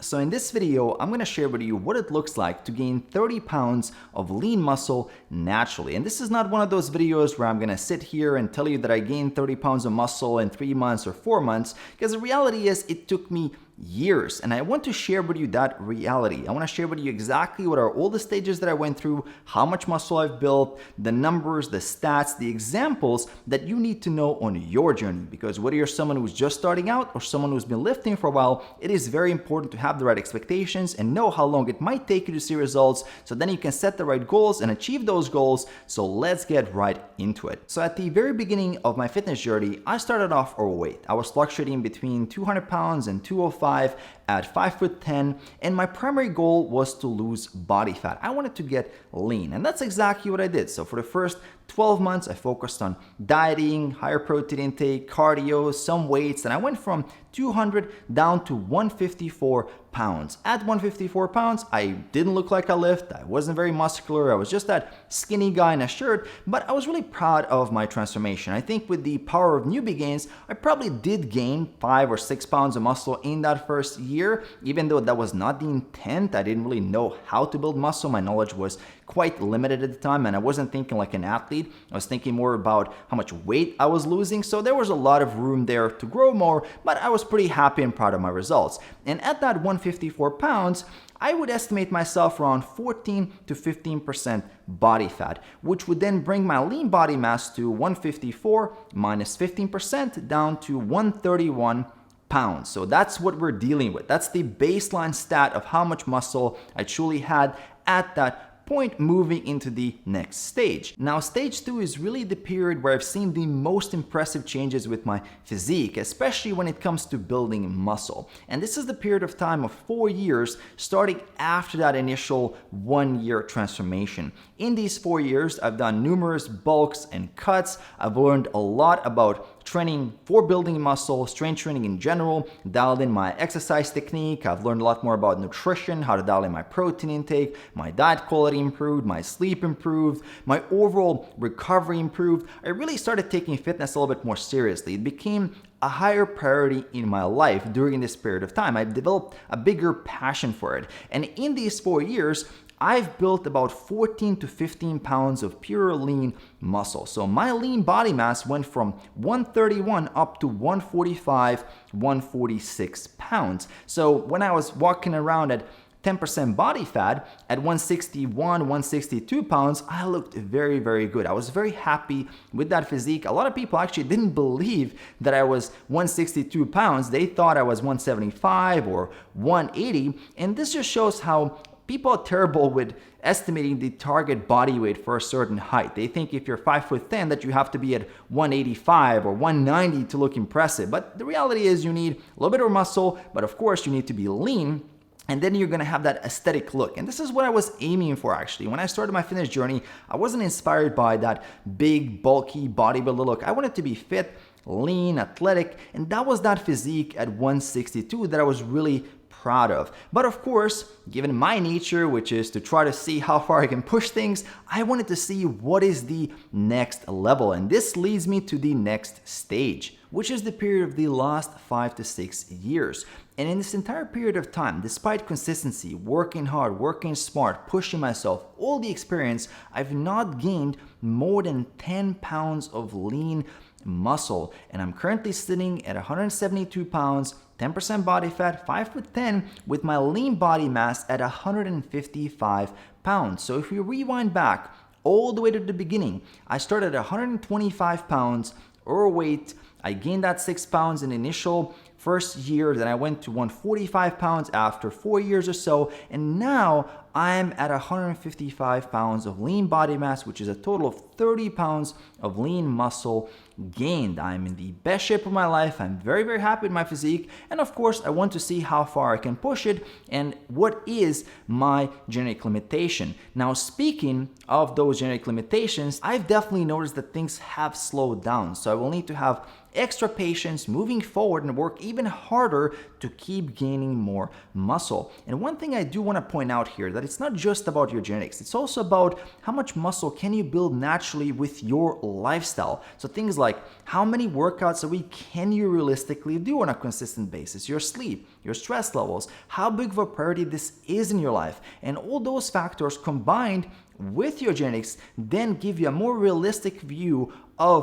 So in this video, I'm going to share with you what it looks like to gain 30 pounds of lean muscle naturally. And this is not one of those videos where I'm going to sit here and tell you that I gained 30 pounds of muscle in 3 months or 4 months, because the reality is it took me years, and I want to share with you that reality. I want to share with you exactly what are all the stages that I went through, how much muscle I've built, the numbers, the stats, the examples that you need to know on your journey. Because whether you're someone who's just starting out or someone who's been lifting for a while, it is very important to have the right expectations and know how long it might take you to see results, so then you can set the right goals and achieve those goals. So let's get right into it. So at the very beginning of my fitness journey, I started off overweight. I was fluctuating between 200 pounds and 205 at 5'10", and my primary goal was to lose body fat. I wanted to get lean, and that's exactly what I did. So for the first 12 months, I focused on dieting, higher protein intake, cardio, some weights, and I went from 200 down to 154 pounds. At 154 pounds, I didn't look like a lift. I wasn't very muscular. I was just that skinny guy in a shirt, but I was really proud of my transformation. I think with the power of newbie gains, I probably did gain 5 or 6 pounds of muscle in that first year, even though that was not the intent. I didn't really know how to build muscle. My knowledge was quite limited at the time, and I wasn't thinking like an athlete. I was thinking more about how much weight I was losing, so there was a lot of room there to grow more, but I was pretty happy and proud of my results. And at that 154 pounds, I would estimate myself around 14 to 15% body fat, which would then bring my lean body mass to 154 minus 15% down to 131 pounds. So that's what we're dealing with. That's the baseline stat of how much muscle I truly had at that point, moving into the next stage. Now, stage 2 is really the period where I've seen the most impressive changes with my physique, especially when it comes to building muscle. And this is the period of time of 4 years, starting after that initial 1-year transformation. In these 4 years, I've done numerous bulks and cuts. I've learned a lot about training for building muscle, strength training in general, dialed in my exercise technique. I've learned a lot more about nutrition, how to dial in my protein intake, my diet quality improved, my sleep improved, my overall recovery improved. I really started taking fitness a little bit more seriously. It became a higher priority in my life during this period of time. I've developed a bigger passion for it. And in these 4 years, I've built about 14 to 15 pounds of pure lean muscle. So my lean body mass went from 131 up to 145, 146 pounds. So when I was walking around at 10% body fat at 161, 162 pounds, I looked very, very good. I was very happy with that physique. A lot of people actually didn't believe that I was 162 pounds. They thought I was 175 or 180. And this just shows how people are terrible with estimating the target body weight for a certain height. They think if you're 5'10" that you have to be at 185 or 190 to look impressive. But the reality is you need a little bit of muscle, but of course you need to be lean. And then you're gonna have that aesthetic look. And this is what I was aiming for actually. When I started my fitness journey, I wasn't inspired by that big, bulky bodybuilder look. I wanted to be fit, lean, athletic, and that was that physique at 162 that I was really proud of. But of course, given my nature, which is to try to see how far I can push things, I wanted to see what is the next level. And this leads me to the next stage, which is the period of the last 5 to 6 years. And in this entire period of time, despite consistency, working hard, working smart, pushing myself, all the experience, I've not gained more than 10 pounds of lean muscle. And I'm currently sitting at 172 pounds, 10% body fat, 5'10", with my lean body mass at 155 pounds. So if we rewind back all the way to the beginning, I started at 125 pounds overweight. I gained that 6 pounds in the initial first year, then I went to 145 pounds after 4 years or so, and now I'm at 155 pounds of lean body mass, which is a total of 30 pounds of lean muscle gained. I'm in the best shape of my life. I'm very, very happy with my physique. And of course, I want to see how far I can push it and what is my genetic limitation. Now, speaking of those genetic limitations, I've definitely noticed that things have slowed down. So I will need to have extra patience moving forward and work even harder to keep gaining more muscle. And one thing I do want to point out here, that it's not just about your genetics, it's also about how much muscle can you build naturally with your lifestyle. So things like like how many workouts a week can you realistically do on a consistent basis, your sleep, your stress levels, how big of a priority this is in your life, and all those factors combined with your genetics then give you a more realistic view of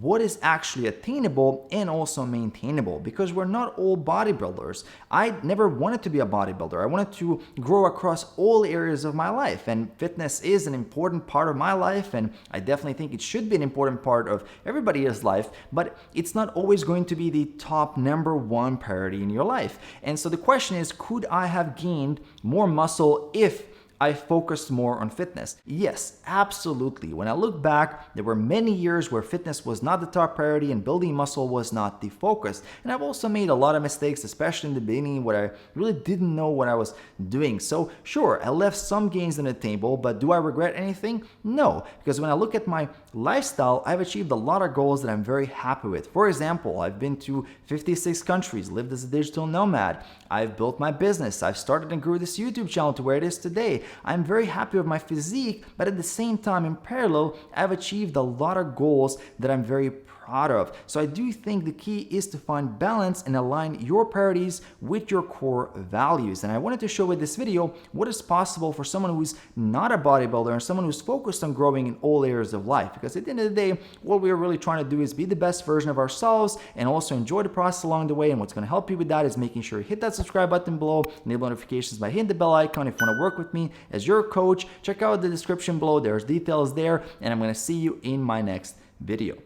what is actually attainable and also maintainable, because we're not all bodybuilders. I never wanted to be a bodybuilder. I wanted to grow across all areas of my life, and fitness is an important part of my life, and I definitely think it should be an important part of everybody's life, but it's not always going to be the top #1 priority in your life. And so the question is, could I have gained more muscle if I focused more on fitness? Yes, absolutely. When I look back, there were many years where fitness was not the top priority and building muscle was not the focus. And I've also made a lot of mistakes, especially in the beginning where I really didn't know what I was doing. So sure, I left some gains on the table, but do I regret anything? No, because when I look at my lifestyle, I've achieved a lot of goals that I'm very happy with. For example, I've been to 56 countries, lived as a digital nomad. I've built my business. I've started and grew this YouTube channel to where it is today. I'm very happy with my physique, but at the same time, in parallel, I've achieved a lot of goals that I'm very proud of. So I do think the key is to find balance and align your priorities with your core values. And I wanted to show with this video what is possible for someone who's not a bodybuilder and someone who's focused on growing in all areas of life. Because at the end of the day, what we're really trying to do is be the best version of ourselves and also enjoy the process along the way. And what's going to help you with that is making sure you hit that subscribe button below, enable notifications by hitting the bell icon. If you want to work with me as your coach, check out the description below. There's details there, and I'm going to see you in my next video.